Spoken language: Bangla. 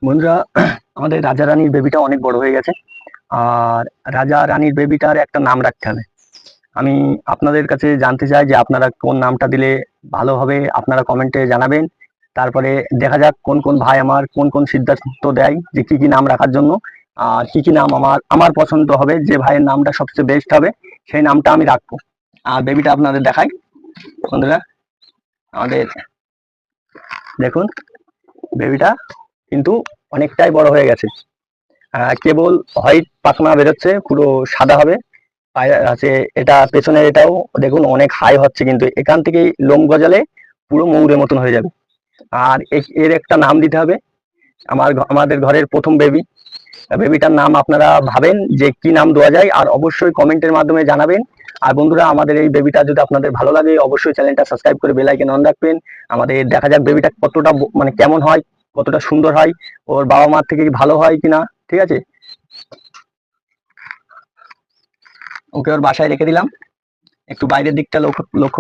বন্ধুরা, আমাদের রাজা রানীর বেবিটা অনেক বড় হয়ে গেছে। আর রাজা রানীর বেবিটার একটা নাম রাখতে হবে। আমি আপনাদের কাছে জানতে চাই যে আপনারা কোন নামটা দিলে ভালো হবে, আপনারা কমেন্টে জানাবেন। তারপরে দেখা যাক কোন কোন ভাই আমার কোন কোন সিদ্ধান্ত দেয় যে কি কি নাম রাখার জন্য। আর কি কি নাম আমার আমার পছন্দ হবে, যে ভাইয়ের নামটা সবচেয়ে বেস্ট হবে সেই নামটা আমি রাখবো। আর বেবিটা আপনাদের দেখাই বন্ধুরা, আমাদের দেখুন বেবিটা কিন্তু অনেকটাই বড় হয়ে গেছে। কেবল হোয়াইট পাখনা বেরোচ্ছে, পুরো সাদা হবে। পায়ে আছে এটা, পেছনে এটাও দেখুন অনেক হাই হচ্ছে, কিন্তু এখান থেকেই লোম গজালে পুরো ময়ূরের মতন হয়ে যাবে। আর এর একটা নাম দিতে হবে। আমাদের ঘরের প্রথম বেবি, বেবিটার নাম আপনারা ভাবেন যে কি নাম দেওয়া যায়, আর অবশ্যই কমেন্টের মাধ্যমে জানাবেন। আর বন্ধুরা, আমাদের এই বেবিটা যদি আপনাদের ভালো লাগে অবশ্যই চ্যানেলটা সাবস্ক্রাইব করে বেল আইকন অন রাখবেন। আমাদের দেখা যাক বেবিটা কতটা মানে কেমন হয়, কতটা সুন্দর হয়, ওর বাবা মার থেকে ভালো হয় কিনা। ঠিক আছে, ওকে ওর বাসায় রেখে দিলাম, একটু বাইরের দিকটা লক্ষ্য লক্ষ্য